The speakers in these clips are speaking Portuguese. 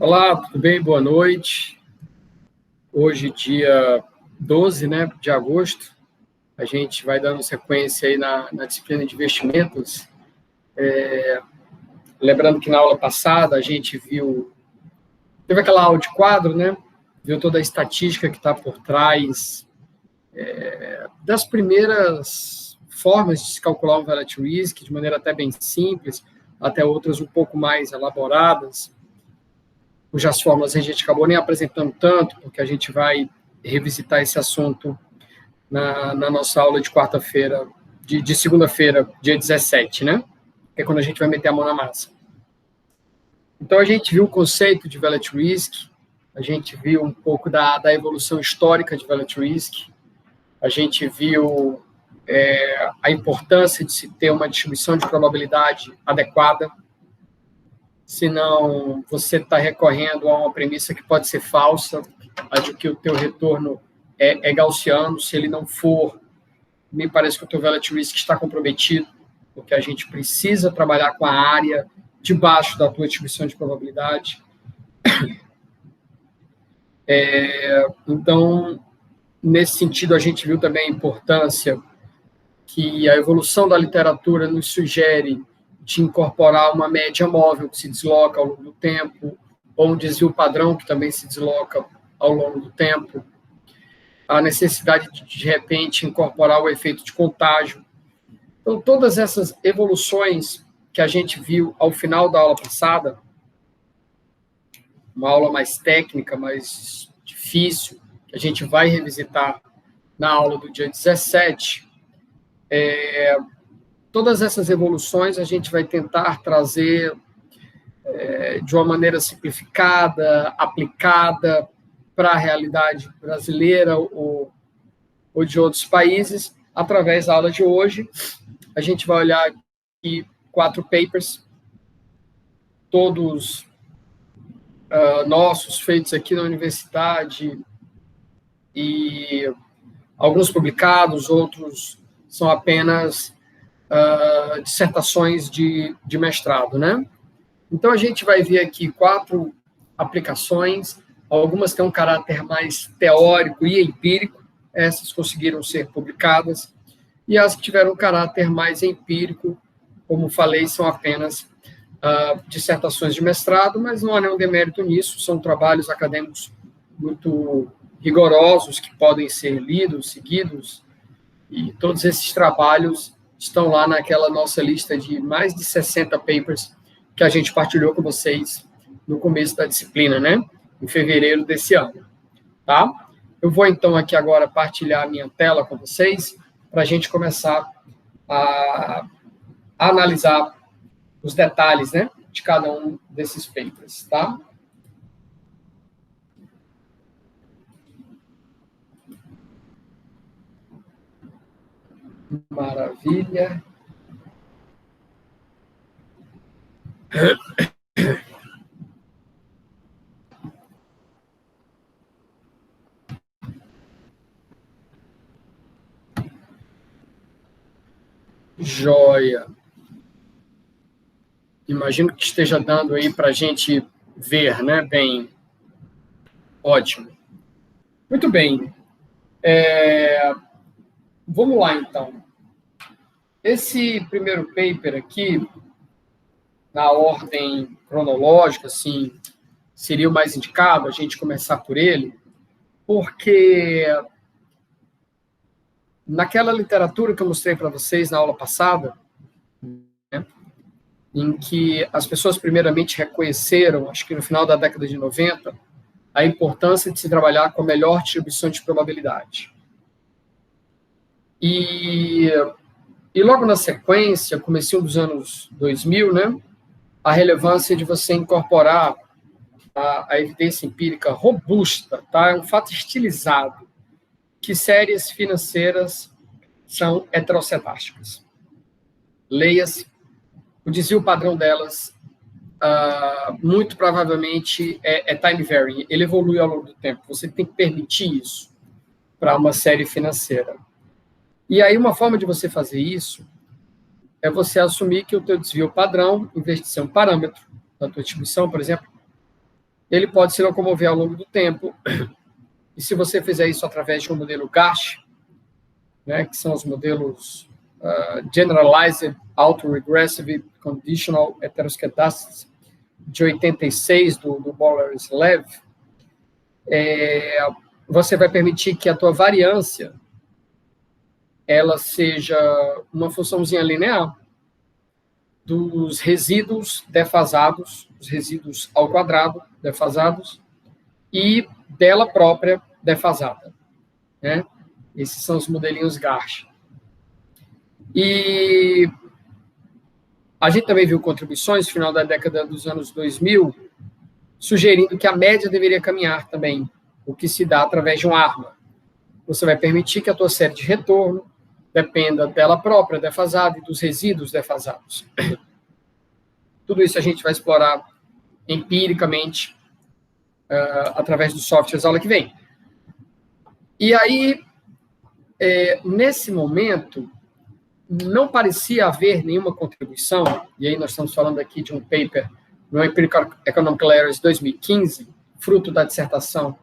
Olá, tudo bem? Boa noite. Hoje, dia 12, de agosto, a gente vai dando sequência aí na disciplina de investimentos. Lembrando que na aula passada a gente teve aquela aula de quadro, viu toda a estatística que está por trás das primeiras formas de se calcular um volatility risk, de maneira até bem simples, até outras um pouco mais elaboradas, cujas fórmulas a gente acabou nem apresentando tanto, porque a gente vai revisitar esse assunto na nossa aula de quarta-feira, de segunda-feira, dia 17, que é quando a gente vai meter a mão na massa. Então, a gente viu o conceito de volatility risk, a gente viu um pouco da evolução histórica de volatility risk, a gente viu a importância de se ter uma distribuição de probabilidade adequada, senão você está recorrendo a uma premissa que pode ser falsa, a de que o teu retorno é gaussiano. Se ele não for, me parece que o teu volatility risk está comprometido, porque a gente precisa trabalhar com a área debaixo da tua distribuição de probabilidade. Então, nesse sentido, a gente viu também a importância que a evolução da literatura nos sugere de incorporar uma média móvel que se desloca ao longo do tempo, ou um desvio padrão que também se desloca ao longo do tempo, a necessidade de repente, incorporar o efeito de contágio. Então, todas essas evoluções que a gente viu ao final da aula passada, uma aula mais técnica, mais difícil, que a gente vai revisitar na aula do dia 17, todas essas evoluções a gente vai tentar trazer de uma maneira simplificada, aplicada para a realidade brasileira ou de outros países, através da aula de hoje. A gente vai olhar aqui 4 papers, todos nossos, feitos aqui na universidade, e alguns publicados, outros são apenas dissertações de mestrado, Então, a gente vai ver aqui 4 aplicações, algumas têm um caráter mais teórico e empírico, essas conseguiram ser publicadas, e as que tiveram um caráter mais empírico, como falei, são apenas dissertações de mestrado, mas não há nenhum demérito nisso, são trabalhos acadêmicos muito rigorosos, que podem ser lidos, seguidos, e todos esses trabalhos estão lá naquela nossa lista de mais de 60 papers que a gente partilhou com vocês no começo da disciplina, em fevereiro desse ano, tá? Eu vou, então, aqui agora partilhar a minha tela com vocês para a gente começar a analisar os detalhes, de cada um desses papers, tá? Maravilha. Joia. Imagino que esteja dando aí para a gente ver, bem. Ótimo. Muito bem. Vamos lá, então. Esse primeiro paper aqui, na ordem cronológica, assim, seria o mais indicado a gente começar por ele, porque naquela literatura que eu mostrei para vocês na aula passada, em que as pessoas primeiramente reconheceram, acho que no final da década de 90, a importância de se trabalhar com a melhor distribuição de probabilidade. E logo na sequência, comecinho dos anos 2000, a relevância de você incorporar a evidência empírica robusta, tá? É um fato estilizado, que séries financeiras são heterocedásticas. Leia-se, o desvio padrão delas, muito provavelmente, é time varying, ele evolui ao longo do tempo, você tem que permitir isso para uma série financeira. E aí, uma forma de você fazer isso é você assumir que o teu desvio padrão, em vez de ser um parâmetro da tua distribuição, por exemplo, ele pode se locomover ao longo do tempo. E se você fizer isso através de um modelo GASH, né, que são os modelos Generalized Autoregressive Conditional Heteroscedastic, de 86, do Boller-Slev, você vai permitir que a tua variância ela seja uma funçãozinha linear dos resíduos defasados, os resíduos ao quadrado defasados, e dela própria defasada, né? Esses são os modelinhos GARCH. E a gente também viu contribuições no final da década dos anos 2000, sugerindo que a média deveria caminhar também, o que se dá através de uma arma. Você vai permitir que a tua série de retorno dependa dela própria defasada e dos resíduos defasados. Tudo isso a gente vai explorar empiricamente através dos softwares aula que vem. E aí, nesse momento, não parecia haver nenhuma contribuição, e aí nós estamos falando aqui de um paper no Empirical Economic Errors 2015, fruto da dissertação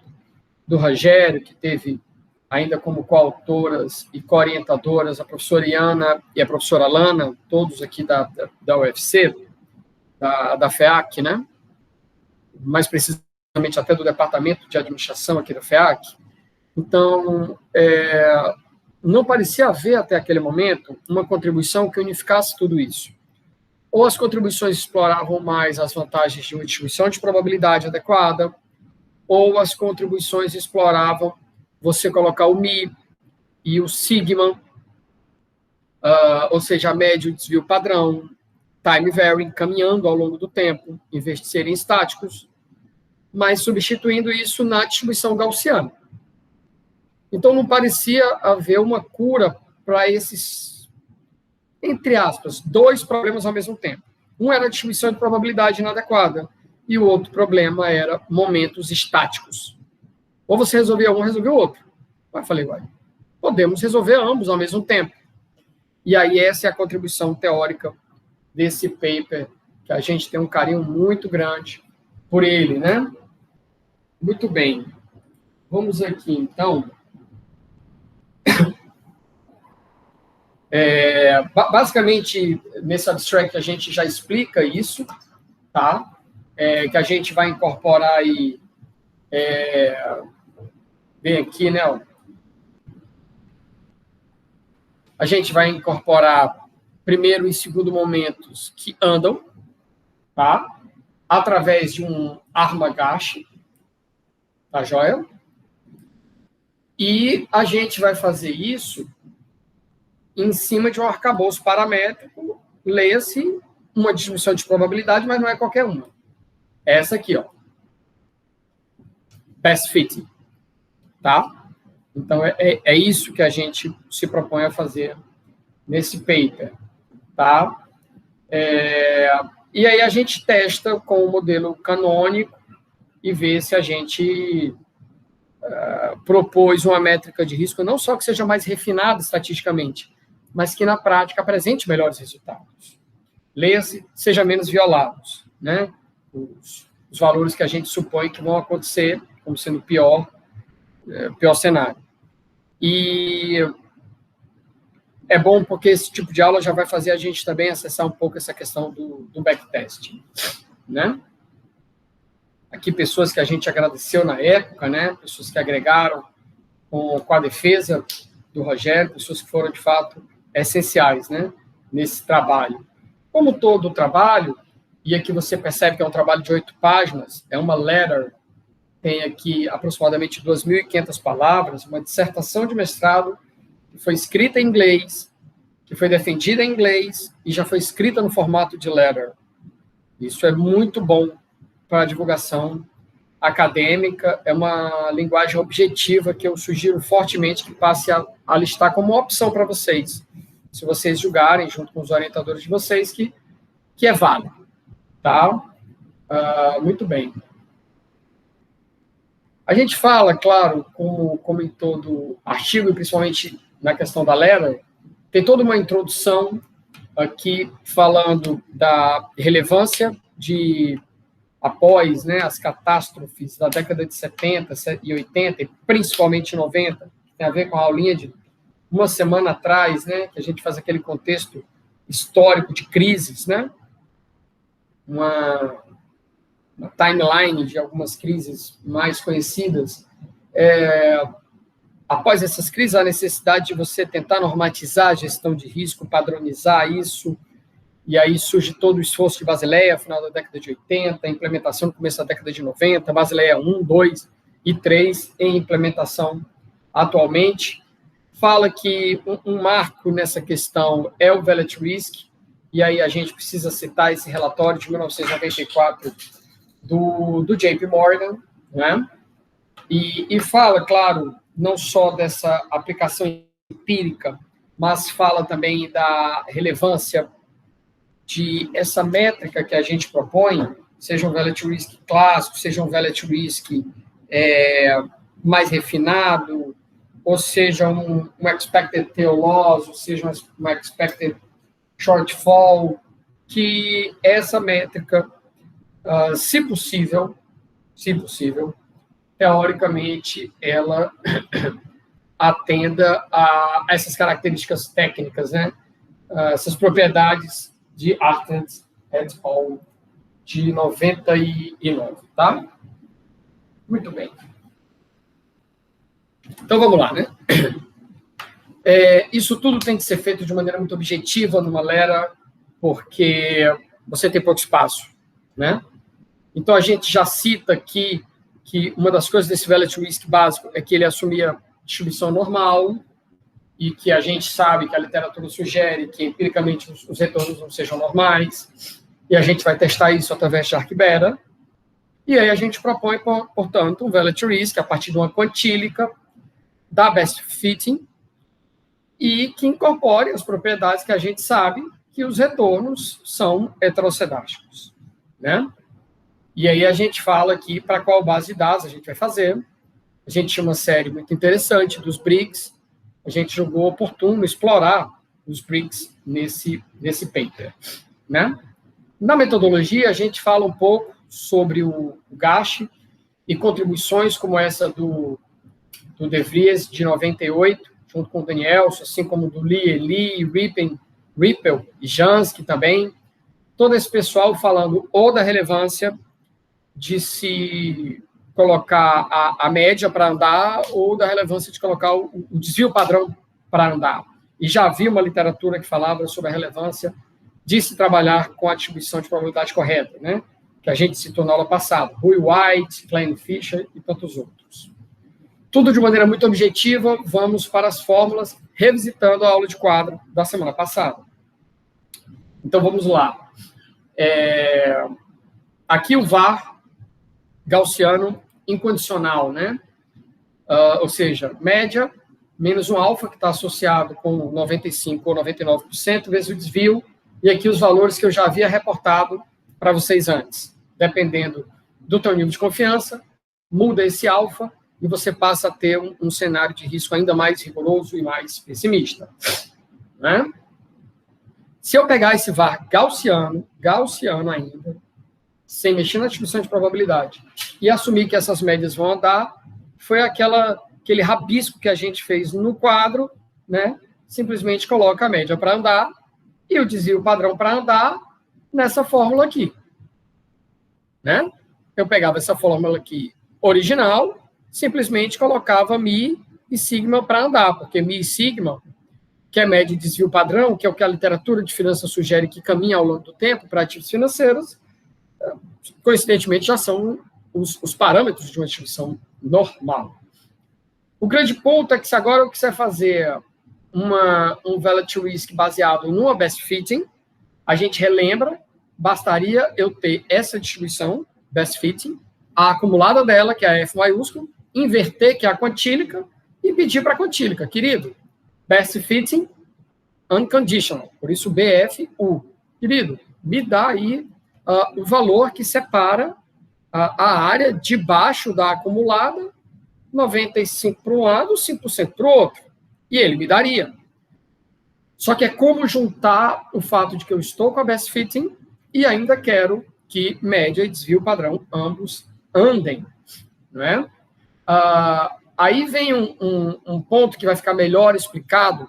do Rogério, que teve ainda como coautoras e co-orientadoras a professora Iana e a professora Lana, todos aqui da UFC, da FEAC, né? Mais precisamente até do departamento de administração aqui da FEAC. Então, não parecia haver até aquele momento uma contribuição que unificasse tudo isso. Ou as contribuições exploravam mais as vantagens de uma distribuição de probabilidade adequada, ou as contribuições exploravam você colocar o Mi e o Sigma, ou seja, a média e o desvio padrão, time varying, caminhando ao longo do tempo, em vez de serem estáticos, mas substituindo isso na distribuição gaussiana. Então, não parecia haver uma cura para esses, entre aspas, dois problemas ao mesmo tempo. Um era a distribuição de probabilidade inadequada, e o outro problema era momentos estáticos. Ou você resolvia um, ou resolvia o outro. Eu falei, podemos resolver ambos ao mesmo tempo. E aí essa é a contribuição teórica desse paper, que a gente tem um carinho muito grande por ele, né? Muito bem. Vamos aqui, então. Basicamente, nesse abstract a gente já explica isso, tá? Que a gente vai incorporar aí, bem aqui, né? A gente vai incorporar primeiro e segundo momentos que andam, tá? Através de um arma GASH, tá joia? E a gente vai fazer isso em cima de um arcabouço paramétrico, leia-se uma distribuição de probabilidade, mas não é qualquer uma. Essa aqui, ó. Best fitting. Tá? Então, é isso que a gente se propõe a fazer nesse paper. Tá? E aí a gente testa com o modelo canônico e vê se a gente propôs uma métrica de risco, não só que seja mais refinada estatisticamente, mas que na prática apresente melhores resultados. Leia-se, seja menos violados, né? Os valores que a gente supõe que vão acontecer como sendo o pior cenário. E é bom porque esse tipo de aula já vai fazer a gente também acessar um pouco essa questão do backtesting, né? Aqui pessoas que a gente agradeceu na época, né? Pessoas que agregaram com a defesa do Rogério, pessoas que foram, de fato, essenciais, né? Nesse trabalho. Como todo o trabalho, e aqui você percebe que é um trabalho de 8 páginas, é uma letter, tem aqui aproximadamente 2.500 palavras, uma dissertação de mestrado que foi escrita em inglês, que foi defendida em inglês e já foi escrita no formato de letter. Isso é muito bom para a divulgação acadêmica, é uma linguagem objetiva que eu sugiro fortemente que passe a listar como opção para vocês, se vocês julgarem, junto com os orientadores de vocês, que é válido. Tá? Muito bem. A gente fala, claro, como em todo artigo, e principalmente na questão da letter, tem toda uma introdução aqui falando da relevância de após, né, as catástrofes da década de 70 e 80, e principalmente 90, tem a ver com a aulinha de uma semana atrás, né, que a gente faz aquele contexto histórico de crises, né, uma timeline de algumas crises mais conhecidas. Após essas crises, a necessidade de você tentar normatizar a gestão de risco, padronizar isso, e aí surge todo o esforço de Basileia, final da década de 80, a implementação no começo da década de 90, Basileia 1, 2 e 3 em implementação atualmente. Fala que um marco nessa questão é o Vellet Risk, e aí a gente precisa citar esse relatório de 1994 do JP Morgan, né? E fala, claro, não só dessa aplicação empírica, mas fala também da relevância de essa métrica que a gente propõe, seja um Vellet Risk clássico, seja um Vellet Risk mais refinado, ou seja um expected tail loss, ou seja um expected shortfall, que essa métrica, se possível, teoricamente, ela atenda a essas características técnicas, né? Essas propriedades de Arthurs et al. De 99, tá? Muito bem. Então, vamos lá, né? Isso tudo tem que ser feito de maneira muito objetiva numa Lera, porque você tem pouco espaço, né? Então, a gente já cita aqui que uma das coisas desse Vellet Risk básico é que ele assumia distribuição normal, e que a gente sabe que a literatura sugere que, empiricamente, os retornos não sejam normais, e a gente vai testar isso através de Arquibera, e aí a gente propõe, portanto, um Vellet Risk a partir de uma quantílica da Best Fitting, e que incorpore as propriedades que a gente sabe que os retornos são heterocedásticos, né? E aí a gente fala aqui para qual base de dados a gente vai fazer. A gente tinha uma série muito interessante dos Briggs. A gente julgou oportuno explorar os Briggs nesse paper, né? Na metodologia, a gente fala um pouco sobre o GASH e contribuições como essa do De Vries, de 98, junto com o Daniel, assim como do Lee, Rippel e Jansky também. Todo esse pessoal falando ou da relevância de se colocar a média para andar ou da relevância de colocar o desvio padrão para andar. E já havia uma literatura que falava sobre a relevância de se trabalhar com a distribuição de probabilidade correta, né? Que a gente citou na aula passada, Rui White, Klein Fisher e tantos outros. Tudo de maneira muito objetiva, vamos para as fórmulas, revisitando a aula de quadro da semana passada. Então, vamos lá. Aqui o VAR gaussiano incondicional, né? Ou seja, média menos um alfa, que está associado com 95% ou 99%, vezes o desvio, e aqui os valores que eu já havia reportado para vocês antes. Dependendo do teu nível de confiança, muda esse alfa e você passa a ter um cenário de risco ainda mais rigoroso e mais pessimista, né? Se eu pegar esse VAR gaussiano ainda, sem mexer na distribuição de probabilidade, e assumir que essas médias vão andar, foi aquele rabisco que a gente fez no quadro, né? Simplesmente coloca a média para andar e o desvio padrão para andar nessa fórmula aqui, né? Eu pegava essa fórmula aqui original, simplesmente colocava mi e sigma para andar, porque mi e sigma, que é média de desvio padrão, que é o que a literatura de finanças sugere que caminha ao longo do tempo para ativos financeiros, coincidentemente já são os parâmetros de uma distribuição normal. O grande ponto é que se agora eu quiser fazer um Vellet Risk baseado numa Best Fitting, a gente relembra, bastaria eu ter essa distribuição, Best Fitting, a acumulada dela, que é a F maiúsculo, inverter, que é a quantílica, e pedir para a quantílica, querido, Best Fitting Unconditional, por isso BFU. Querido, me dá aí o valor que separa a área debaixo da acumulada, 95% para um lado, 5% para o outro. E ele me daria. Só que é como juntar o fato de que eu estou com a Best Fitting e ainda quero que média e desvio padrão ambos andem, não é? Aí vem um ponto que vai ficar melhor explicado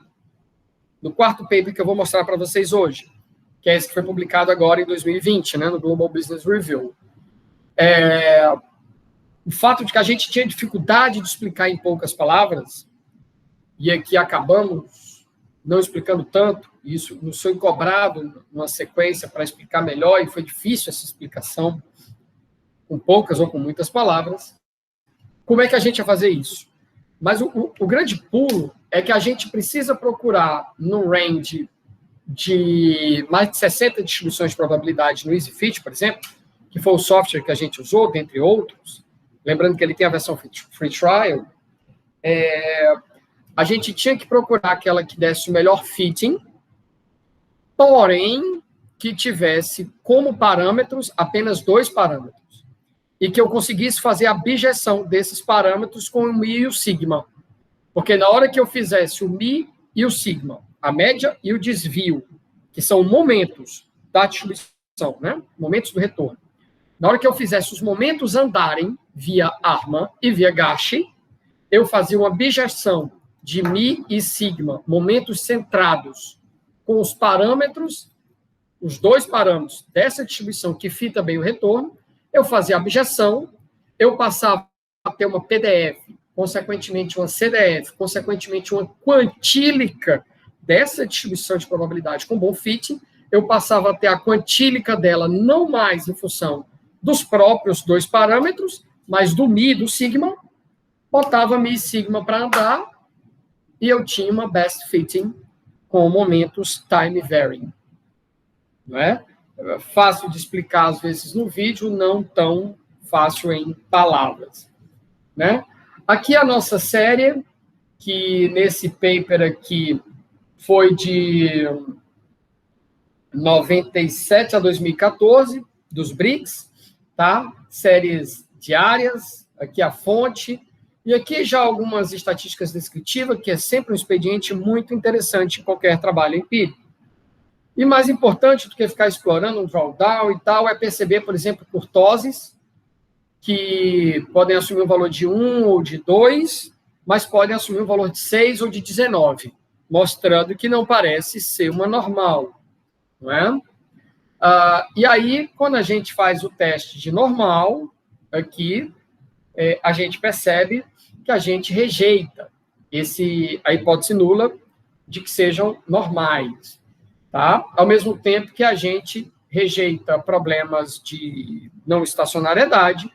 no quarto paper que eu vou mostrar para vocês hoje, que é esse que foi publicado agora em 2020, né, no Global Business Review. O fato de que a gente tinha dificuldade de explicar em poucas palavras, e aqui acabamos não explicando tanto, isso nos foi cobrado numa sequência para explicar melhor, e foi difícil essa explicação, com poucas ou com muitas palavras. Como é que a gente ia fazer isso? Mas o grande pulo é que a gente precisa procurar no range de mais de 60 distribuições de probabilidade no EasyFit, por exemplo, que foi o software que a gente usou, dentre outros, lembrando que ele tem a versão free trial, a gente tinha que procurar aquela que desse o melhor fitting, porém, que tivesse como parâmetros apenas 2 parâmetros, e que eu conseguisse fazer a bijeção desses parâmetros com o Mi e o Sigma. Porque na hora que eu fizesse o Mi e o Sigma, a média e o desvio, que são momentos da distribuição, né? Momentos do retorno. Na hora que eu fizesse os momentos andarem via ARMA e via Gashi, eu fazia uma bijeção de Mi e Sigma, momentos centrados com os parâmetros, os 2 parâmetros dessa distribuição que fita bem o retorno, eu fazia a bijeção, eu passava a ter uma PDF, consequentemente uma CDF, consequentemente uma quantílica dessa distribuição de probabilidade com bom fit, eu passava a ter a quantílica dela não mais em função dos próprios 2 parâmetros, mas do Mi e do Sigma, botava Mi e Sigma para andar, e eu tinha uma best fitting com momentos time varying. Não é? Fácil de explicar, às vezes, no vídeo, não tão fácil em palavras. Né? Aqui a nossa série, que nesse paper aqui foi de 97 a 2014, dos BRICS, tá? Séries diárias, aqui a fonte, e aqui já algumas estatísticas descritivas, que é sempre um expediente muito interessante em qualquer trabalho empírico. E mais importante do que ficar explorando um drawdown e tal, é perceber, por exemplo, kurtoses, que podem assumir um valor de 1 ou de 2, mas podem assumir um valor de 6 ou de 19, mostrando que não parece ser uma normal. Não é? E aí, quando a gente faz o teste de normal, aqui, a gente percebe que a gente rejeita a hipótese nula de que sejam normais. Tá? Ao mesmo tempo que a gente rejeita problemas de não estacionariedade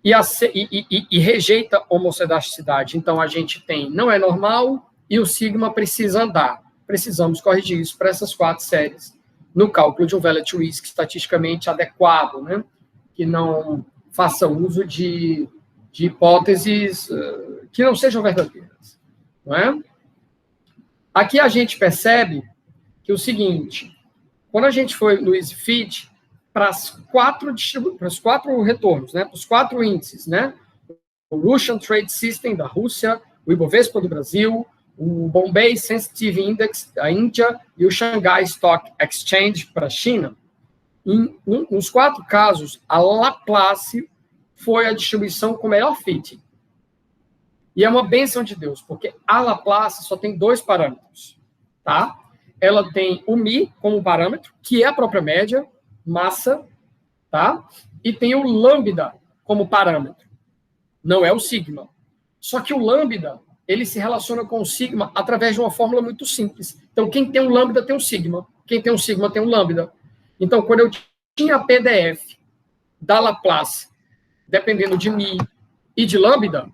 e rejeita homocedaticidade. Então, a gente tem não é normal e o sigma precisa andar. Precisamos corrigir isso para essas 4 séries no cálculo de um value risk estatisticamente adequado, né? Que não faça uso de hipóteses que não sejam verdadeiras. Não é? Aqui a gente percebe que é o seguinte, quando a gente foi no EasyFit, para os 4 retornos, né, para os 4 índices, né, o Russian Trade System da Rússia, o Ibovespa do Brasil, o Bombay Sensitive Index da Índia e o Shanghai Stock Exchange para a China, nos 4 casos, a Laplace foi a distribuição com melhor fit. E é uma bênção de Deus, porque a Laplace só tem 2 parâmetros, tá? Ela tem o Mi como parâmetro, que é a própria média, massa, tá? E tem o lambda como parâmetro. Não é o sigma. Só que o lambda, ele se relaciona com o sigma através de uma fórmula muito simples. Então, quem tem um lambda tem um sigma. Quem tem um sigma tem um lambda. Então, quando eu tinha a PDF da Laplace, dependendo de Mi e de lambda,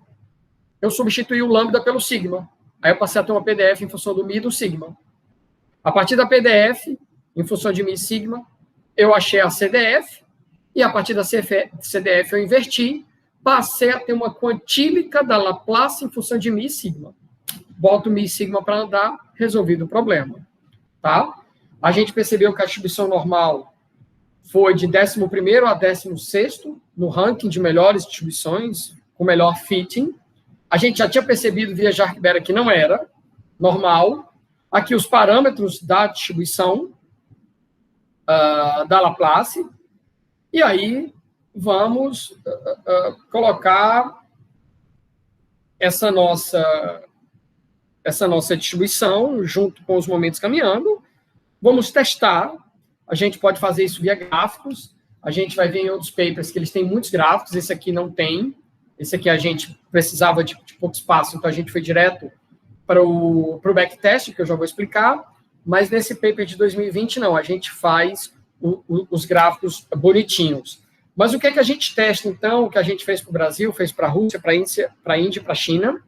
eu substituí o lambda pelo sigma. Aí eu passei a ter uma PDF em função do Mi e do sigma. A partir da PDF, em função de Mi e sigma, eu achei a CDF, e a partir da CDF eu inverti, passei a ter uma quantílica da Laplace em função de Mi e sigma. Boto Mi e sigma para andar, resolvido o problema. Tá? A gente percebeu que a distribuição normal foi de 11º a 16º no ranking de melhores distribuições, com melhor fitting. A gente já tinha percebido via Jarque-Bera que não era normal. Aqui os parâmetros da distribuição da Laplace. E aí vamos colocar essa nossa distribuição junto com os momentos caminhando. Vamos testar. A gente pode fazer isso via gráficos. A gente vai ver em outros papers que eles têm muitos gráficos. Esse aqui não tem. Esse aqui a gente precisava de pouco espaço, então a gente foi direto para o backtest, que eu já vou explicar. Mas nesse paper de 2020, não. A gente faz os gráficos bonitinhos. Mas o que é que a gente testa, então? O que a gente fez para o Brasil, fez para a Rússia, para a Índia e para a China,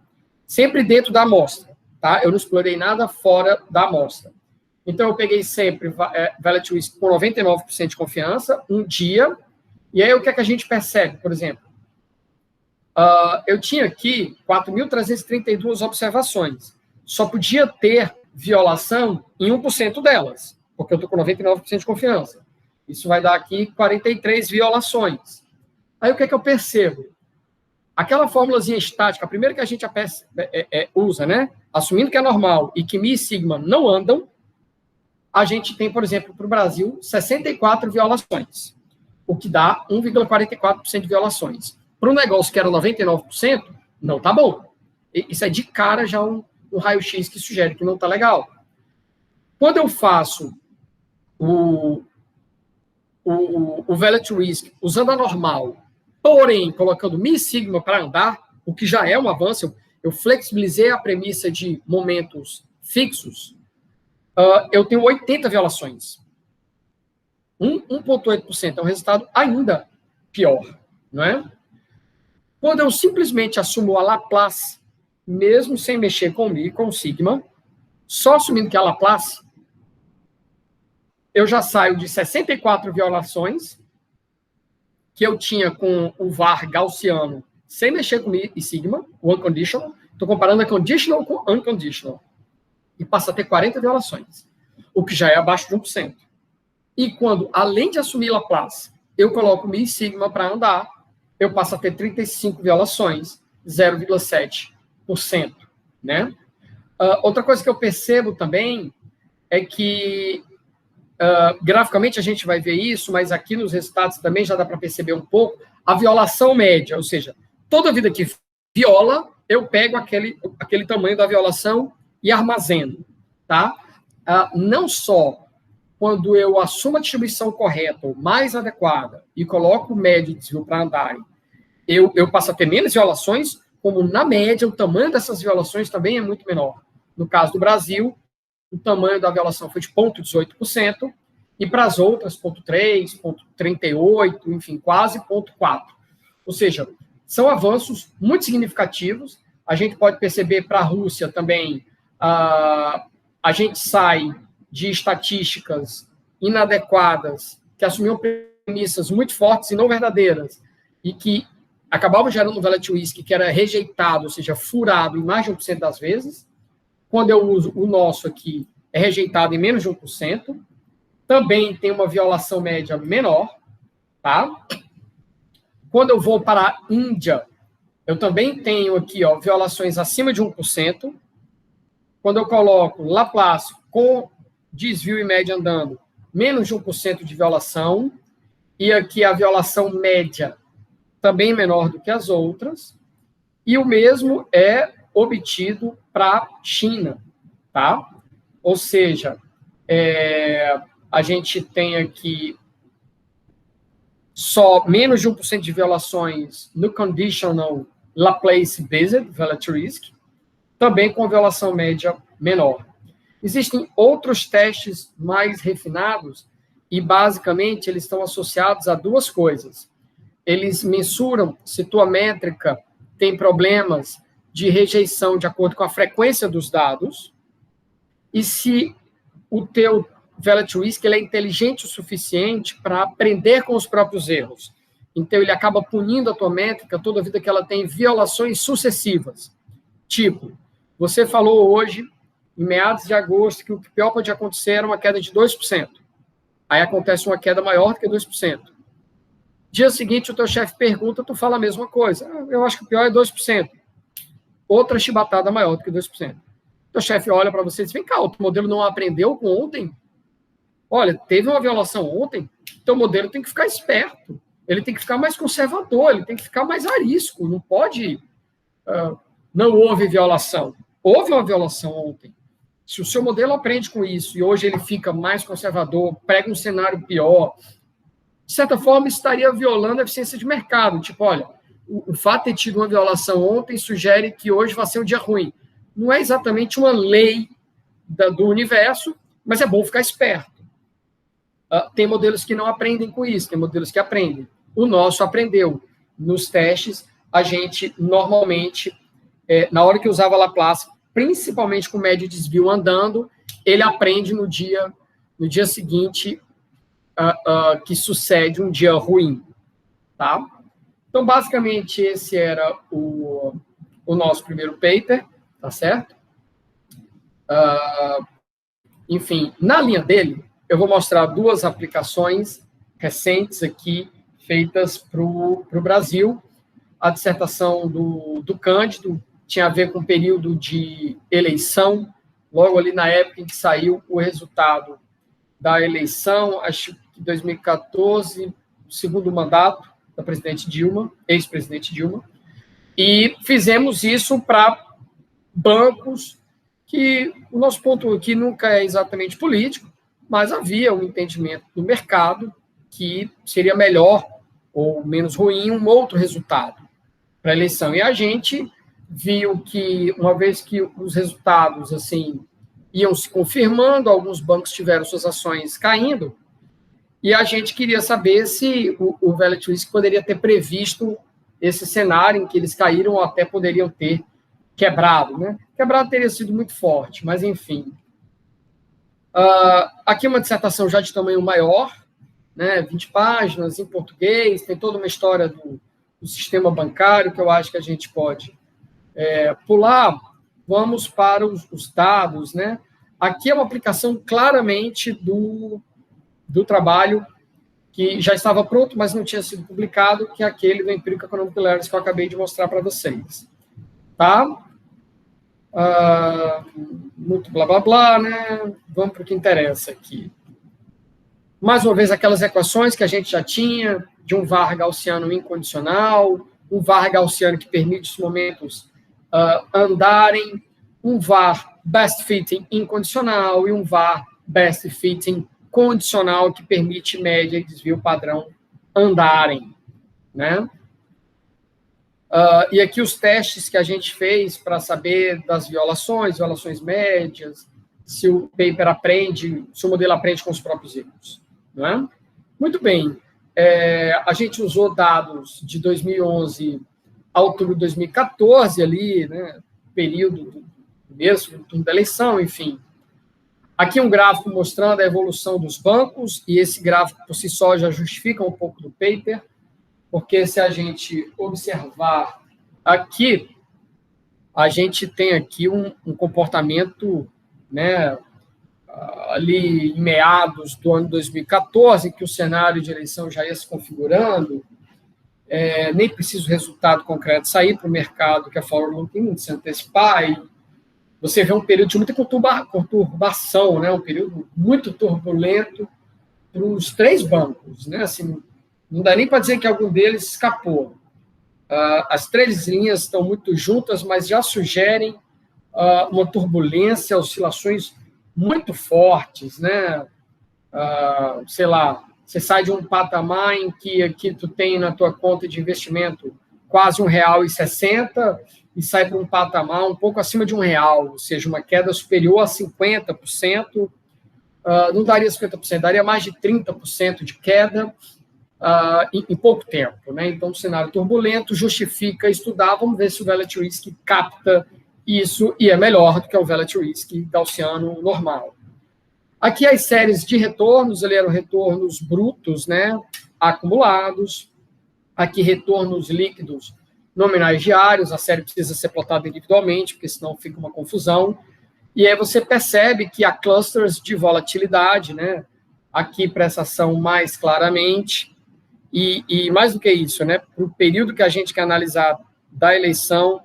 sempre dentro da amostra. Tá? Eu não explorei nada fora da amostra. Então, eu peguei sempre Velatil Risk com 99% de confiança, um dia, e aí o que é que a gente percebe? Por exemplo, eu tinha aqui 4.332 observações, só podia ter violação em 1% delas, porque eu estou com 99% de confiança. Isso vai dar aqui 43 violações. Aí o que é que eu percebo? Aquela fórmulazinha estática, a primeira que a gente usa, né? Assumindo que é normal e que Mi e Sigma não andam, a gente tem, por exemplo, para o Brasil, 64 violações, o que dá 1,44% de violações. Para um negócio que era 99%, não está bom. Isso é de cara já um raio-x que sugere que não está legal. Quando eu faço o Velatil Risk usando a normal, porém colocando Mi e Sigma para andar, o que já é um avanço, eu flexibilizei a premissa de momentos fixos, eu tenho 80 violações. 1,8% é um resultado ainda pior, não é? Quando eu simplesmente assumo a Laplace, mesmo sem mexer com Mi, com Sigma, só assumindo que é a Laplace, eu já saio de 64 violações que eu tinha com o VAR gaussiano, sem mexer com Mi e Sigma, o unconditional. Estou comparando a conditional com unconditional. E passa a ter 40 violações, o que já é abaixo de 1%. E quando, além de assumir Laplace, eu coloco Mi e Sigma para andar, eu passo a ter 35 violações, 0,7%. Né? Outra coisa que eu percebo também é que, graficamente a gente vai ver isso, mas aqui nos resultados também já dá para perceber um pouco, a violação média, ou seja, toda vida que viola, eu pego aquele tamanho da violação e armazeno, tá? Não só quando eu assumo a distribuição correta, ou mais adequada, e coloco o médio e desvio para andarem, eu passo a ter menos violações, como na média o tamanho dessas violações também é muito menor. No caso do Brasil, o tamanho da violação foi de 0,18%, e para as outras, 0,3%, 0,38%, enfim, quase 0,4%. Ou seja, são avanços muito significativos. A gente pode perceber para a Rússia também, a gente sai de estatísticas inadequadas, que assumiam premissas muito fortes e não verdadeiras, e que acabavam gerando um Velatil Risk que era rejeitado, ou seja, furado em mais de 1% das vezes. Quando eu uso o nosso aqui, é rejeitado em menos de 1%. Também tem uma violação média menor, tá? Quando eu vou para a Índia, eu também tenho aqui, violações acima de 1%. Quando eu coloco Laplace com desvio e média andando, menos de 1% de violação. E aqui a violação média também menor do que as outras. E o mesmo é obtido para a China, tá? Ou seja, a gente tem aqui só menos de 1% de violações no conditional Laplace-based Velatil Risk, também com violação média menor. Existem outros testes mais refinados e, basicamente, eles estão associados a duas coisas. Eles mensuram se tua métrica tem problemas de rejeição de acordo com a frequência dos dados e se o teu Velatil Risk ele é inteligente o suficiente para aprender com os próprios erros. Então, ele acaba punindo a tua métrica toda a vida que ela tem violações sucessivas. Tipo, você falou hoje, em meados de agosto, que o que pior pode acontecer era uma queda de 2%. Aí acontece uma queda maior do que 2%. Dia seguinte, o teu chefe pergunta, tu fala a mesma coisa. Eu acho que o pior é 2%. Outra chibatada maior do que 2%. Teu chefe olha para você e diz, vem cá, o modelo não aprendeu com ontem? Olha, teve uma violação ontem? teu modelo tem que ficar esperto, ele tem que ficar mais conservador, ele tem que ficar mais arisco, não pode... não houve violação. Houve uma violação ontem. Se o seu modelo aprende com isso e hoje ele fica mais conservador, prega um cenário pior, de certa forma estaria violando a eficiência de mercado. Tipo, olha, o fato de ter tido uma violação ontem sugere que hoje vai ser um dia ruim. Não é exatamente uma lei do universo, mas é bom ficar esperto. Tem modelos que não aprendem com isso, tem modelos que aprendem. O nosso aprendeu. Nos testes, a gente normalmente, na hora que usava Laplace, principalmente com médio desvio andando, ele aprende no dia seguinte que sucede um dia ruim. Tá? Então, basicamente, esse era o nosso primeiro paper, tá certo? Enfim, na linha dele, eu vou mostrar duas aplicações recentes aqui, feitas para o Brasil. A dissertação do Cândido tinha a ver com o período de eleição, logo ali na época em que saiu o resultado da eleição, acho que 2014, segundo mandato da presidente Dilma, ex-presidente Dilma, e fizemos isso para bancos que o nosso ponto aqui nunca é exatamente político, mas havia um entendimento do mercado que seria melhor ou menos ruim um outro resultado para a eleição. E a gente viu que, uma vez que os resultados assim iam se confirmando, alguns bancos tiveram suas ações caindo, e a gente queria saber se o Value Risk poderia ter previsto esse cenário em que eles caíram ou até poderiam ter quebrado, né? Quebrado teria sido muito forte, mas enfim. Aqui uma dissertação já de tamanho maior, né, 20 páginas, em português, tem toda uma história do sistema bancário, que eu acho que a gente pode pular. Vamos para os dados, né? Aqui é uma aplicação claramente do trabalho que já estava pronto, mas não tinha sido publicado, que é aquele do Empírico Econômico Learning que eu acabei de mostrar para vocês. Tá? Muito blá, blá, blá, né? Vamos para o que interessa aqui. Mais uma vez, aquelas equações que a gente já tinha, de um VAR gaussiano incondicional, um VAR gaussiano que permite os momentos andarem, um VAR best fitting incondicional e um VAR best fitting condicional que permite média e desvio padrão andarem, né? E aqui os testes que a gente fez para saber das violações médias, se o paper aprende, se o modelo aprende com os próprios erros. Não é? Muito bem. A gente usou dados de 2011 a outubro de 2014, ali, né, período do mesmo turno da eleição, enfim. Aqui um gráfico mostrando a evolução dos bancos, e esse gráfico por si só já justifica um pouco do paper, porque se a gente observar aqui, a gente tem aqui um comportamento, né, ali em meados do ano 2014, que o cenário de eleição já ia se configurando, nem precisa o resultado concreto sair para o mercado, que a forward não tem muito se antecipar, e você vê um período de muita conturbação, né, um período muito turbulento para os três bancos, né, assim, não dá nem para dizer que algum deles escapou. As três linhas estão muito juntas, mas já sugerem uma turbulência, oscilações muito fortes, né? Sei lá, você sai de um patamar em que aqui tu tem na tua conta de investimento quase R$1,60 e sai para um patamar um pouco acima de R$1, ou seja, uma queda superior a 50%, não daria 50%, daria mais de 30% de queda em pouco tempo, né? Então, um cenário turbulento justifica estudar, vamos ver se o Value Risk capta isso e é melhor do que o Value Risk gaussiano normal. Aqui as séries de retornos, eram retornos brutos, né, acumulados. Aqui retornos líquidos nominais diários, a série precisa ser plotada individualmente, porque senão fica uma confusão. E aí você percebe que há clusters de volatilidade, né, aqui para essa ação mais claramente. E mais do que isso, né, para o período que a gente quer analisar da eleição,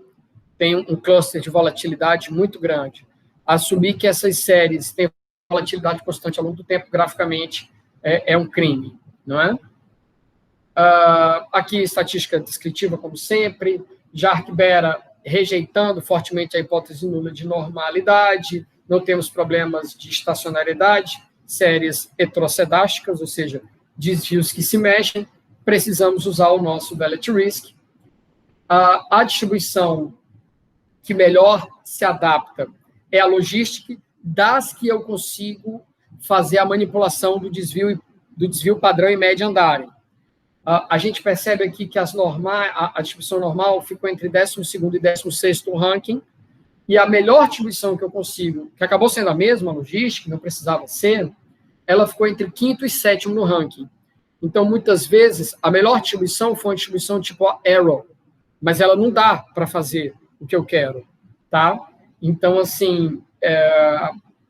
tem um cluster de volatilidade muito grande. Assumir que essas séries têm volatilidade constante ao longo do tempo, graficamente, é um crime, não é? Aqui, estatística descritiva, como sempre. Jarque-Bera rejeitando fortemente a hipótese nula de normalidade. Não temos problemas de estacionariedade, séries heterocedásticas, ou seja, desvios que se mexem. Precisamos usar o nosso Value Risk. A distribuição que melhor se adapta é a logística, das que eu consigo fazer a manipulação do desvio padrão e média andarem. A gente percebe aqui que a distribuição normal ficou entre 12º e 16º ranking, e a melhor distribuição que eu consigo, que acabou sendo a mesma logística, não precisava ser, ela ficou entre 5º e 7º no ranking. Então, muitas vezes, a melhor distribuição foi uma distribuição tipo a Arrow, mas ela não dá para fazer o que eu quero, tá? Então, assim,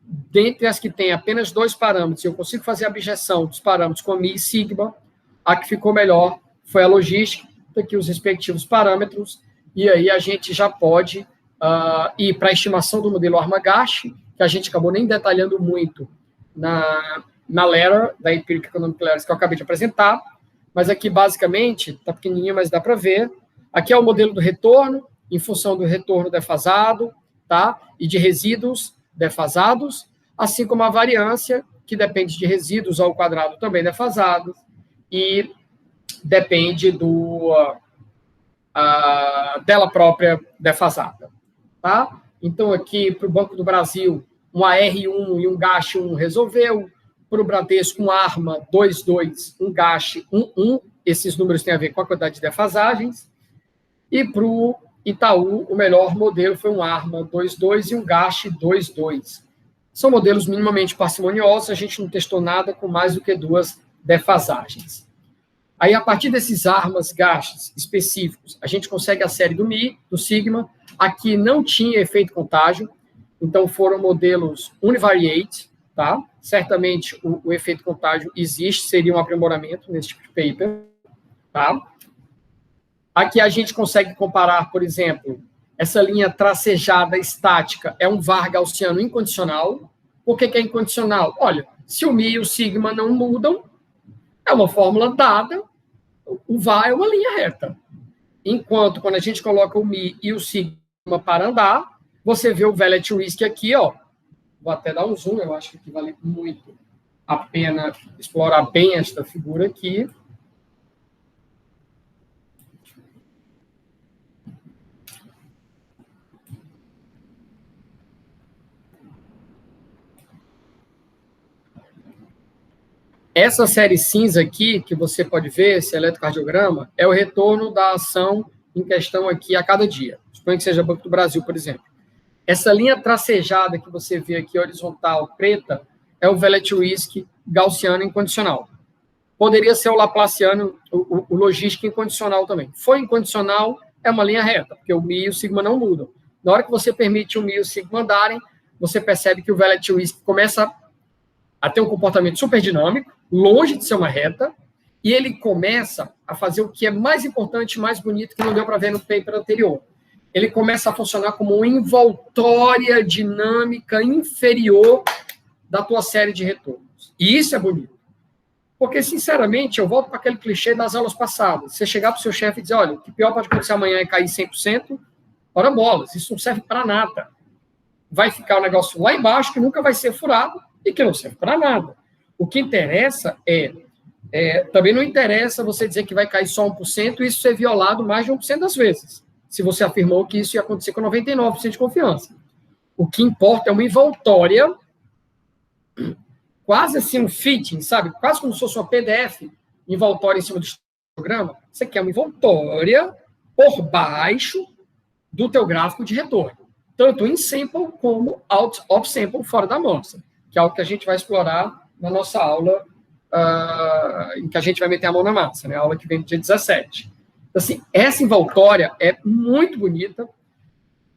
dentre as que tem apenas 2 parâmetros, eu consigo fazer a abjeção dos parâmetros com Mi e Sigma, a que ficou melhor foi a logística, aqui os respectivos parâmetros, e aí a gente já pode ir para a estimação do modelo Armagashi, que a gente acabou nem detalhando muito na letter da Empirical Economic Letters que eu acabei de apresentar, mas aqui basicamente, está pequenininho, mas dá para ver. Aqui é o modelo do retorno, em função do retorno defasado, tá? E de resíduos defasados, assim como a variância, que depende de resíduos ao quadrado também defasados, e depende dela própria defasada. Tá? Então, aqui, para o Banco do Brasil, um AR1 e um GASH1 resolveu. Para o Bradesco, um ARMA 2,2, um GASH 1,1. Esses números têm a ver com a quantidade de defasagens. E para o Itaú, o melhor modelo foi um ARMA 2,2 e um GASH 2,2. São modelos minimamente parcimoniosos, a gente não testou nada com mais do que 2 defasagens. Aí, a partir desses armas, gastos específicos, a gente consegue a série do Mi, do Sigma. Aqui não tinha efeito contágio, então foram modelos univariate, tá? Certamente o efeito contágio existe, seria um aprimoramento nesse tipo de paper, tá? Aqui a gente consegue comparar, por exemplo, essa linha tracejada estática é um VAR gaussiano incondicional. Por que é incondicional? Olha, se o Mi e o Sigma não mudam, é uma fórmula dada, o VAR é uma linha reta. Enquanto, quando a gente coloca o Mi e o Sigma para andar, você vê o Value Risk aqui, ó. Vou até dar um zoom, eu acho que aqui vale muito a pena explorar bem esta figura aqui. Essa série cinza aqui, que você pode ver, esse eletrocardiograma, é o retorno da ação em questão aqui a cada dia. Suponho que seja Banco do Brasil, por exemplo. Essa linha tracejada que você vê aqui, horizontal, preta, é o Value Risk gaussiano incondicional. Poderia ser o laplaciano, o logístico incondicional também. Foi incondicional, é uma linha reta, porque o Mi e o Sigma não mudam. Na hora que você permite o Mi e o Sigma andarem, você percebe que o Value Risk começa a ter um comportamento super dinâmico, longe de ser uma reta, e ele começa a fazer o que é mais importante, mais bonito, que não deu para ver no paper anterior. Ele começa a funcionar como uma envoltória dinâmica inferior da tua série de retornos. E isso é bonito. Porque, sinceramente, eu volto para aquele clichê das aulas passadas. Você chegar para o seu chefe e dizer, olha, o que pior pode acontecer amanhã é cair 100%, ora bolas, isso não serve para nada. Vai ficar o negócio lá embaixo, que nunca vai ser furado, e que não serve para nada. O que interessa também não interessa você dizer que vai cair só 1% e isso ser violado mais de 1% das vezes, se você afirmou que isso ia acontecer com 99% de confiança. O que importa é uma envoltória, quase assim um fitting, sabe? Quase como se fosse uma PDF envoltória em cima do programa. Você quer uma envoltória por baixo do teu gráfico de retorno, tanto in sample como out of sample, fora da amostra, que é algo que a gente vai explorar na nossa aula, em que a gente vai meter a mão na massa, né? A aula que vem no dia 17. Então, assim, essa envoltória é muito bonita,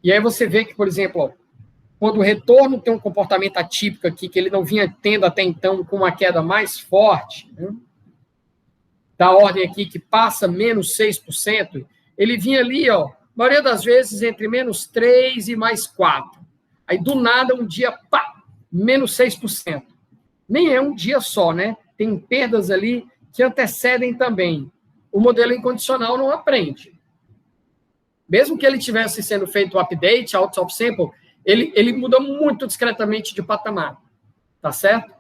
e aí você vê que, por exemplo, ó, quando o retorno tem um comportamento atípico aqui, que ele não vinha tendo até então, com uma queda mais forte, né? Da ordem aqui que passa menos 6%, ele vinha ali, ó, a maioria das vezes entre menos 3 e mais 4. Aí, do nada, um dia, pá, menos 6%. Nem é um dia só, né? Tem perdas ali que antecedem também. O modelo incondicional não aprende. Mesmo que ele tivesse sendo feito o update, out of sample, ele muda muito discretamente de patamar, tá certo?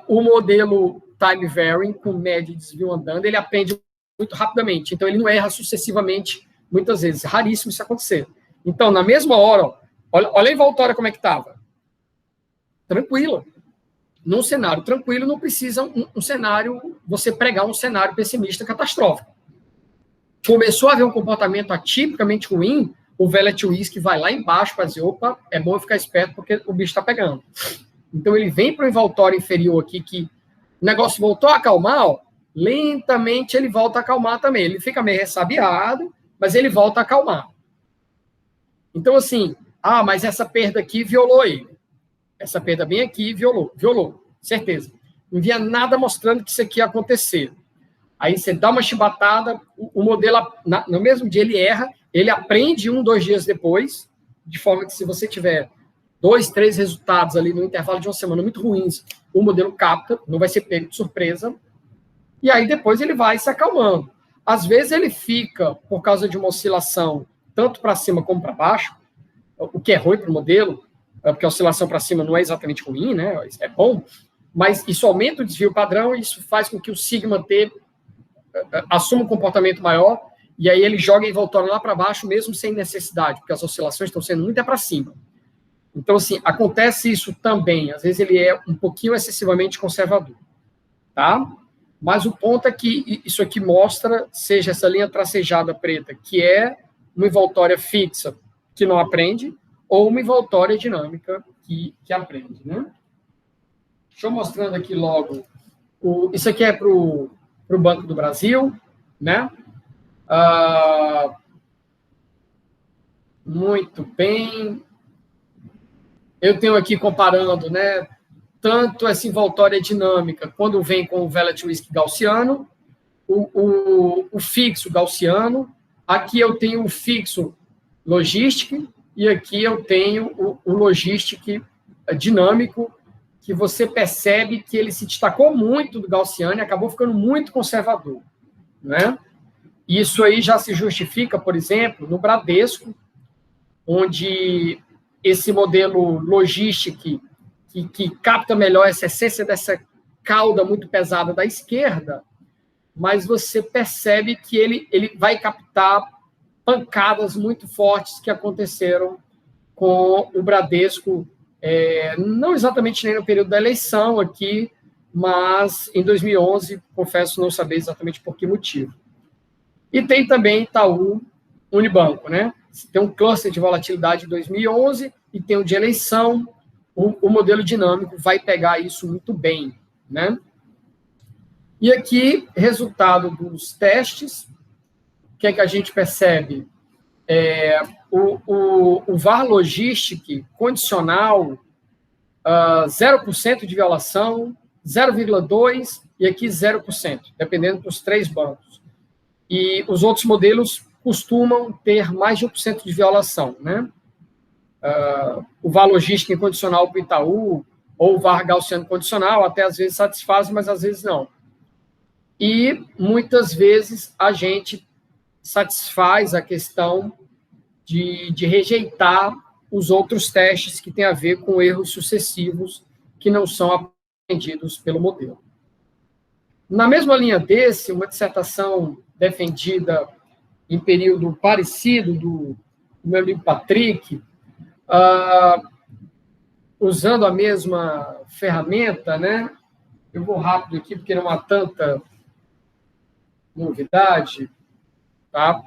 O modelo time varying, com média e desvio andando, ele aprende muito rapidamente, então ele não erra sucessivamente, muitas vezes. Raríssimo isso acontecer. Então, na mesma hora, olha a envoltória como é que estava. Tranquila. Num cenário tranquilo, não precisa um cenário, você pregar um cenário pessimista, catastrófico. Começou a haver um comportamento atipicamente ruim, o Vellet Whisky vai lá embaixo para dizer, opa, é bom eu ficar esperto porque o bicho está pegando. Então, ele vem para o envoltório inferior aqui, que o negócio voltou a acalmar, ó, lentamente ele volta a acalmar também. Ele fica meio ressabiado, mas ele volta a acalmar. Então, assim, mas essa perda aqui violou ele. Essa perda bem aqui violou, certeza. Não havia nada mostrando que isso aqui ia acontecer. Aí você dá uma chibatada, o modelo, no mesmo dia ele erra, ele aprende 1, 2 dias depois, de forma que se você tiver 2, 3 resultados ali no intervalo de uma semana muito ruins, o modelo capta, não vai ser pego de surpresa, e aí depois ele vai se acalmando. Às vezes ele fica, por causa de uma oscilação, tanto para cima como para baixo, o que é ruim para o modelo, porque a oscilação para cima não é exatamente ruim, né? É bom, mas isso aumenta o desvio padrão e isso faz com que o sigma T assuma um comportamento maior e aí ele joga em voltório lá para baixo, mesmo sem necessidade, porque as oscilações estão sendo muito para cima. Então, assim, acontece isso também. Às vezes ele é um pouquinho excessivamente conservador, tá? Mas o ponto é que isso aqui mostra, seja essa linha tracejada preta, que é uma envoltória fixa que não aprende, ou uma envoltória dinâmica que aprende, né? Deixa eu mostrando aqui logo. Isso aqui é para o Banco do Brasil, né? Muito bem. Eu tenho aqui comparando, né? Tanto essa envoltória dinâmica, quando vem com o Vellet Whisky gaussiano, o fixo gaussiano. Aqui eu tenho o fixo logístico, e aqui eu tenho o logístico dinâmico, que você percebe que ele se destacou muito do gaussiano e acabou ficando muito conservador, né? Isso aí já se justifica, por exemplo, no Bradesco, onde esse modelo logístico que capta melhor essa essência dessa cauda muito pesada da esquerda, mas você percebe que ele vai captar pancadas muito fortes que aconteceram com o Bradesco, não exatamente nem no período da eleição aqui, mas em 2011, confesso não saber exatamente por que motivo. E tem também Itaú Unibanco, né? Tem um cluster de volatilidade em 2011 e tem o de eleição. O modelo dinâmico vai pegar isso muito bem, né? E aqui, resultado dos testes, o que é que a gente percebe? O VAR Logistic condicional, 0% de violação, 0,2% e aqui 0%, dependendo dos 3 bancos. E os outros modelos costumam ter mais de 1% de violação, né? O VAR Logístico incondicional para o Itaú, ou o VAR Gaussiano condicional, até às vezes satisfaz, mas às vezes não. E muitas vezes a gente satisfaz a questão de rejeitar os outros testes que têm a ver com erros sucessivos que não são aprendidos pelo modelo. Na mesma linha desse, uma dissertação defendida em período parecido do meu amigo Patrick, usando a mesma ferramenta, né? Eu vou rápido aqui, porque não há tanta novidade, tá?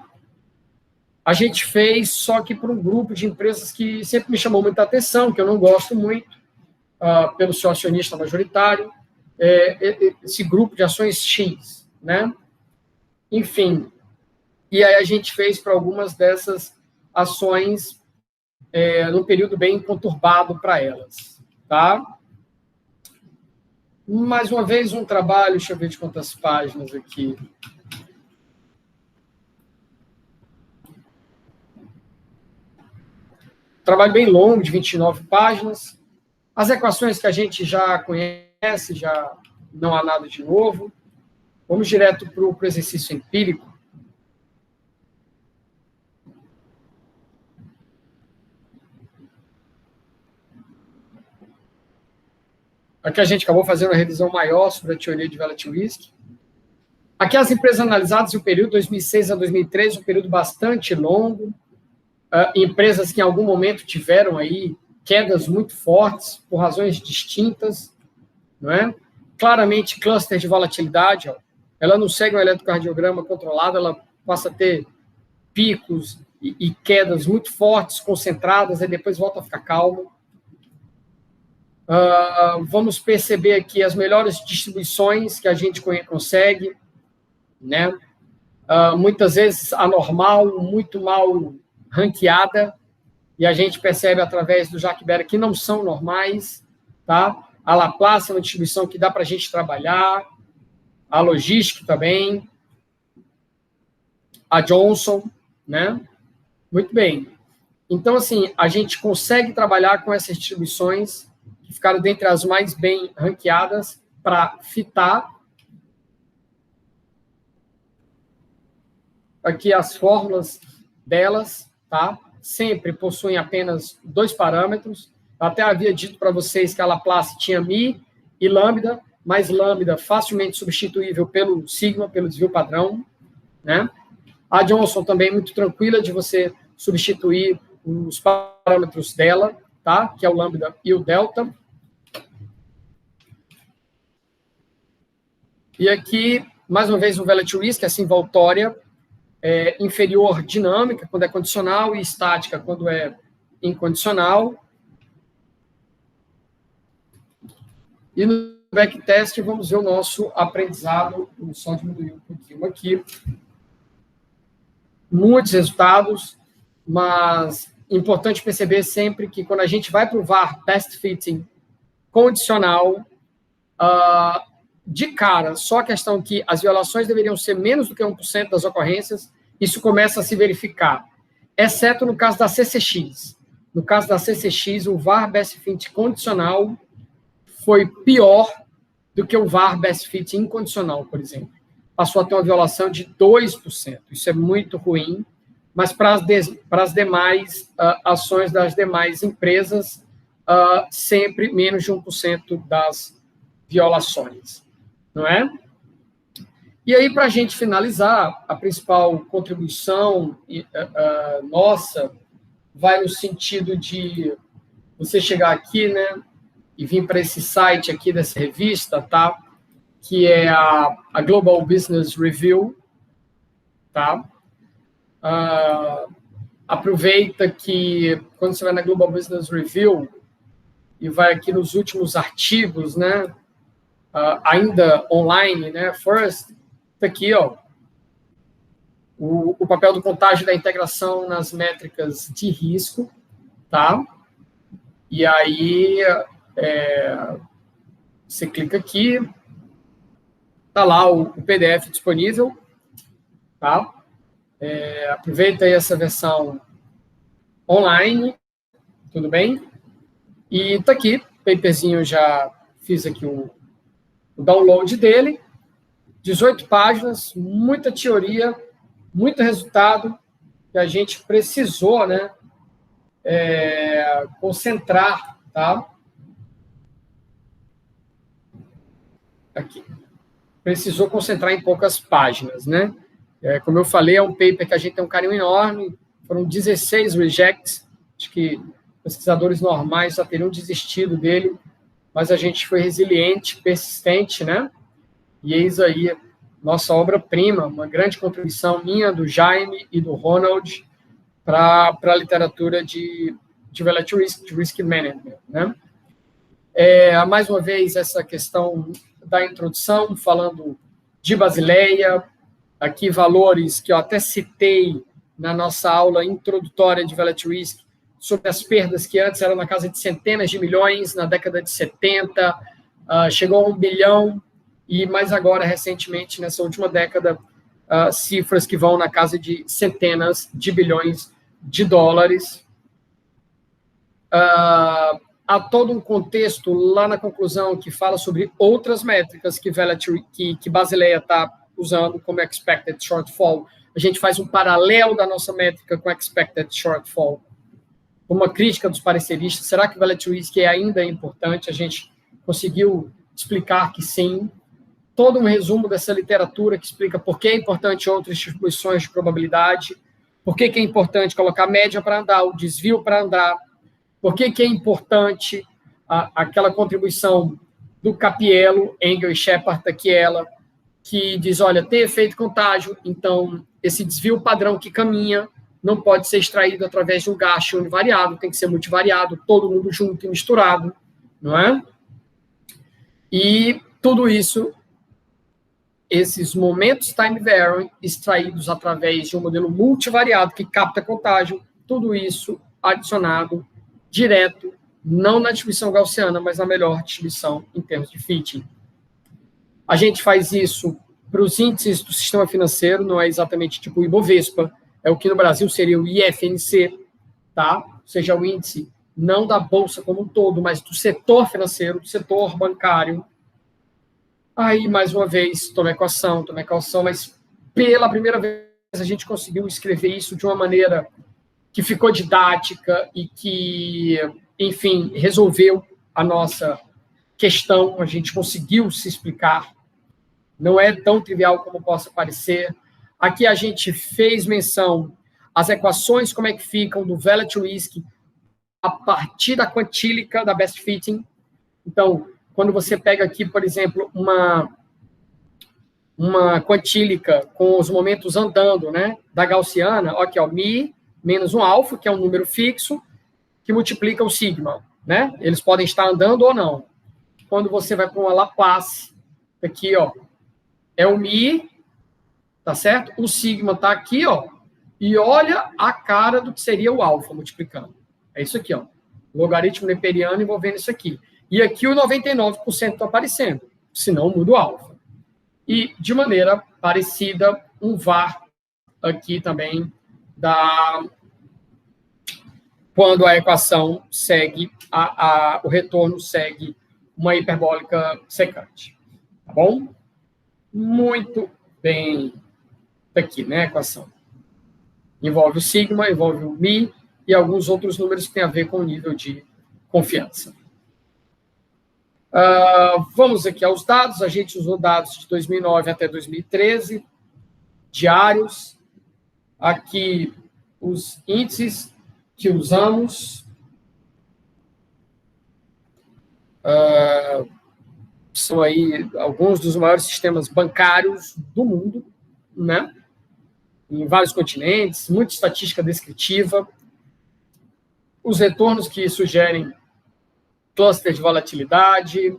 A gente fez, só que para um grupo de empresas que sempre me chamou muita atenção, que eu não gosto muito, pelo seu acionista majoritário, esse grupo de ações X, né? Enfim, e aí a gente fez para algumas dessas ações num período bem conturbado para elas, tá? Mais uma vez, um trabalho, deixa eu ver de quantas páginas aqui. Trabalho bem longo, de 29 páginas. As equações que a gente já conhece, já não há nada de novo. Vamos direto para o exercício empírico. Aqui a gente acabou fazendo uma revisão maior sobre a teoria de Volatility Risk. Aqui as empresas analisadas e o período 2006 a 2013, um período bastante longo. Empresas que em algum momento tiveram aí quedas muito fortes por razões distintas, não é? Claramente cluster de volatilidade, ó. Ela não segue um eletrocardiograma controlado, ela passa a ter picos e quedas muito fortes, concentradas, e depois volta a ficar calmo. Vamos perceber aqui as melhores distribuições que a gente consegue, né? Muitas vezes anormal, muito mal ranqueada, e a gente percebe através do Jacques Berer que não são normais, tá? A Laplace é uma distribuição que dá para a gente trabalhar, a Logística também, a Johnson, né? Muito bem. Então, assim, a gente consegue trabalhar com essas distribuições que ficaram dentre as mais bem ranqueadas para fitar. Aqui as fórmulas delas, tá? Sempre possuem apenas 2 parâmetros. Eu até havia dito para vocês que a Laplace tinha Mi e Lambda, mas Lambda facilmente substituível pelo sigma, pelo desvio padrão, né? A Johnson também é muito tranquila de você substituir os parâmetros dela, tá? Que é o lambda e o delta. E aqui, mais uma vez, o Volatility Risk, assim, voltória, inferior dinâmica, quando é condicional, e estática, quando é incondicional. E no backtest, vamos ver o nosso aprendizado. Vou só diminuir um pouquinho aqui. Muitos resultados, mas importante perceber sempre que quando a gente vai para o VAR Best Fitting condicional, de cara, só a questão que as violações deveriam ser menos do que 1% das ocorrências, isso começa a se verificar, exceto no caso da CCX. No caso da CCX, o VAR Best Fit condicional foi pior do que o VAR Best Fit incondicional, por exemplo. Passou a ter uma violação de 2%. Isso é muito ruim, mas para as demais ações das demais empresas, sempre menos de 1% das violações, não é? E aí, para a gente finalizar, a principal contribuição nossa vai no sentido de você chegar aqui, né, e vir para esse site aqui dessa revista, tá? Que é a Global Business Review, tá? Aproveita que, quando você vai na Global Business Review e vai aqui nos últimos artigos, né? Ainda online, né? First, tá aqui, ó. O papel do contágio da integração nas métricas de risco, tá? E aí, você clica aqui, tá lá o PDF disponível, tá? Aproveita aí essa versão online, tudo bem? E tá aqui, paperzinho, já fiz aqui o download dele, 18 páginas, muita teoria, muito resultado que a gente precisou, né, concentrar, tá? Aqui. Precisou concentrar em poucas páginas, né? Como eu falei, é um paper que a gente tem um carinho enorme, foram 16 rejects, acho que pesquisadores normais já teriam desistido dele, mas a gente foi resiliente, persistente, né? E eis aí nossa obra-prima, uma grande contribuição minha, do Jaime e do Ronald, para a literatura de Volatility Risk, de Risk Management, né? Mais uma vez, essa questão da introdução, falando de Basileia, aqui valores que eu até citei na nossa aula introdutória de Volatility Risk, sobre as perdas que antes eram na casa de centenas de milhões, na década de 70, chegou a 1 bilhão, e mais agora, recentemente, nessa última década, cifras que vão na casa de centenas de bilhões de dólares. há todo um contexto lá na conclusão que fala sobre outras métricas que Basileia está usando como expected shortfall. A gente faz um paralelo da nossa métrica com expected shortfall. Uma crítica dos pareceristas, será que o Volatility Risk ainda é importante? A gente conseguiu explicar que sim. Todo um resumo dessa literatura que explica por que é importante outras distribuições de probabilidade, por que é importante colocar média para andar, o desvio para andar, por que é importante aquela contribuição do Cappiello, Engel e Shepard, que diz, olha, tem efeito contágio, então esse desvio padrão que caminha não pode ser extraído através de um gasto univariado, tem que ser multivariado, todo mundo junto e misturado, não é? E tudo isso, esses momentos time varying, extraídos através de um modelo multivariado que capta contágio, tudo isso adicionado direto, não na distribuição gaussiana, mas na melhor distribuição em termos de fitting. A gente faz isso para os índices do sistema financeiro, não é exatamente tipo o Ibovespa, é o que no Brasil seria o IFNC, tá? Ou seja, o índice não da Bolsa como um todo, mas do setor financeiro, do setor bancário. Aí, mais uma vez, tomei calção, mas pela primeira vez a gente conseguiu escrever isso de uma maneira que ficou didática e que, enfim, resolveu a nossa questão, a gente conseguiu se explicar. Não é tão trivial como possa parecer. Aqui a gente fez menção às equações, como é que ficam do Volatility Risk a partir da quantílica da Best Fitting. Então, quando você pega aqui, por exemplo, uma quantílica com os momentos andando, né, da gaussiana, aqui, ó, mi menos um alfa, que é um número fixo, que multiplica o sigma, né? Eles podem estar andando ou não. Quando você vai para uma Laplace, aqui, ó, é o mi, tá certo? O sigma está aqui, ó, e olha a cara do que seria o alfa multiplicando. É isso aqui, ó. Logaritmo neperiano envolvendo isso aqui. E aqui o 99% está aparecendo, senão muda o alfa. E, de maneira parecida, um VAR aqui também, quando a equação segue, o retorno segue uma hiperbólica secante. Tá bom? Muito bem. Aqui, né, a equação. Envolve o sigma, envolve o mi e alguns outros números que têm a ver com o nível de confiança. Vamos aqui aos dados. A gente usou dados de 2009 até 2013, diários. Aqui, os índices que usamos. São aí alguns dos maiores sistemas bancários do mundo, né? Em vários continentes, muita estatística descritiva. Os retornos que sugerem cluster de volatilidade.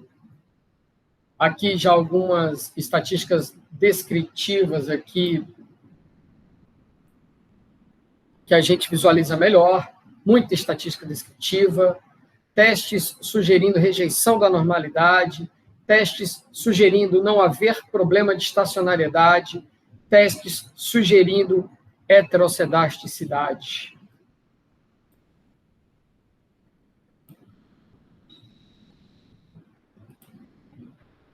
Aqui já algumas estatísticas descritivas aqui que a gente visualiza melhor. Muita estatística descritiva. Testes sugerindo rejeição da normalidade. Testes sugerindo não haver problema de estacionariedade. Testes sugerindo heterocedasticidade.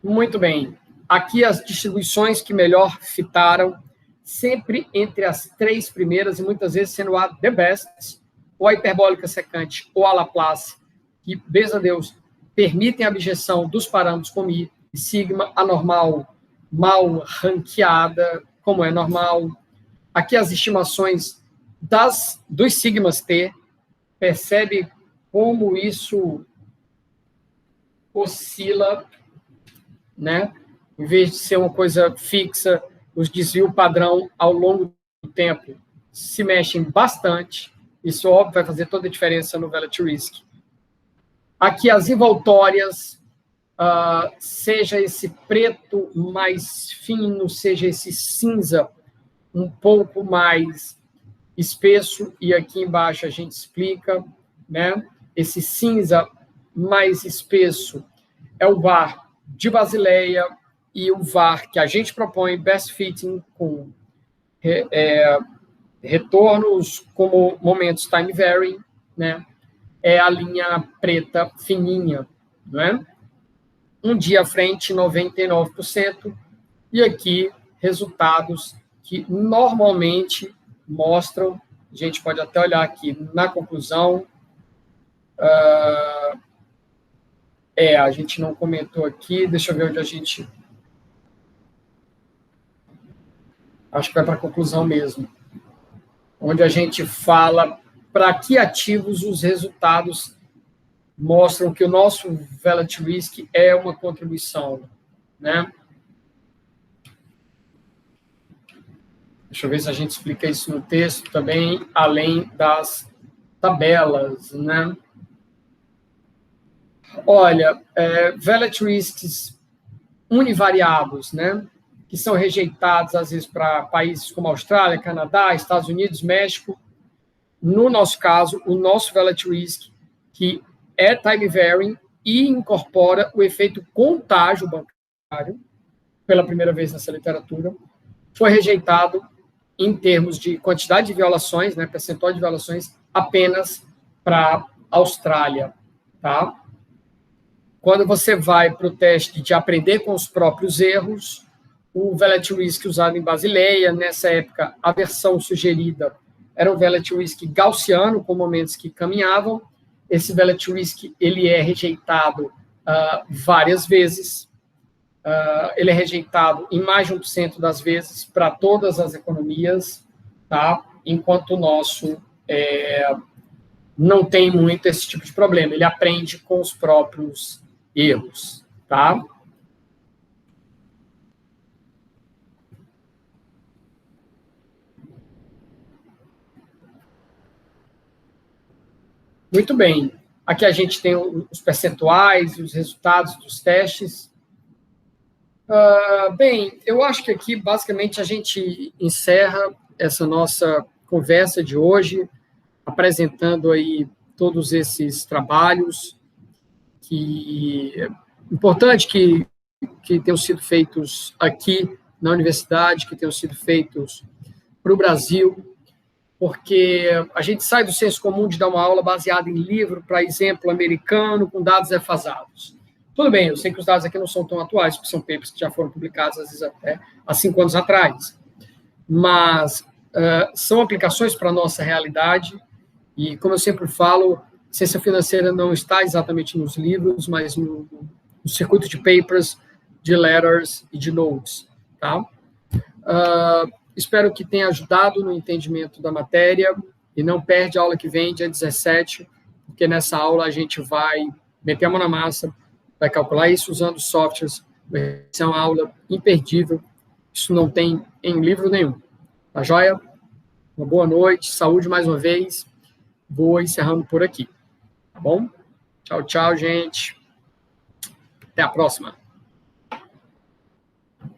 Muito bem. Aqui as distribuições que melhor fitaram, sempre entre as 3 primeiras, e muitas vezes sendo a the best, ou a hiperbólica secante, ou a Laplace, que, beijo a Deus, permitem a abjeção dos parâmetros como I e sigma, a normal mal ranqueada, como é normal. Aqui as estimações dos sigmas T, percebe como isso oscila, né? Em vez de ser uma coisa fixa, os desvios padrão ao longo do tempo se mexem bastante. Isso, óbvio, vai fazer toda a diferença no Volatility Risk. Aqui as envoltórias, seja esse preto mais fino, seja esse cinza um pouco mais espesso, e aqui embaixo a gente explica, né? Esse cinza mais espesso é o VAR de Basileia e o VAR que a gente propõe, Best Fitting, com retornos como momentos time varying, né? é a linha preta fininha, não é? Um dia à frente, 99%, e aqui resultados que normalmente mostram, a gente pode até olhar aqui na conclusão, a gente não comentou aqui, deixa eu ver onde a gente... Acho que vai para a conclusão mesmo, onde a gente fala para que ativos os resultados mostram que o nosso Volatility Risk é uma contribuição, né? Deixa eu ver se a gente explica isso no texto também, além das tabelas, né? Olha, Volatility Risks univariados, né? Que são rejeitados, às vezes, para países como Austrália, Canadá, Estados Unidos, México. No nosso caso, o nosso Volatility Risk, que é time varying e incorpora o efeito contágio bancário, pela primeira vez nessa literatura, foi rejeitado em termos de quantidade de violações, né, percentual de violações, apenas para a Austrália. Tá? Quando você vai para o teste de aprender com os próprios erros, o Volatility Risk usado em Basileia, nessa época, a versão sugerida era o Volatility Risk gaussiano, com momentos que caminhavam. Esse Volatility Risk ele é rejeitado várias vezes. Ele é rejeitado em mais de 1% das vezes para todas as economias, tá? Enquanto o nosso não tem muito esse tipo de problema. Ele aprende com os próprios erros. Tá? Muito bem. Aqui a gente tem os percentuais e os resultados dos testes. Bem, eu acho que aqui, basicamente, a gente encerra essa nossa conversa de hoje, apresentando aí todos esses trabalhos, que é importante que tenham sido feitos aqui na universidade, que tenham sido feitos para o Brasil, porque a gente sai do senso comum de dar uma aula baseada em livro, para exemplo, americano, com dados defasados. Tudo bem, eu sei que os dados aqui não são tão atuais, porque são papers que já foram publicados, às vezes, até há 5 anos atrás. Mas são aplicações para a nossa realidade, e, como eu sempre falo, ciência financeira não está exatamente nos livros, mas no circuito de papers, de letters e de notes. Tá? Espero que tenha ajudado no entendimento da matéria, e não perde a aula que vem, dia 17, porque nessa aula a gente vai meter a mão na massa, vai calcular isso usando softwares, vai ser uma aula imperdível, isso não tem em livro nenhum. Tá joia? Uma boa noite, saúde mais uma vez, vou encerrando por aqui, tá bom? Tchau, tchau, gente. Até a próxima.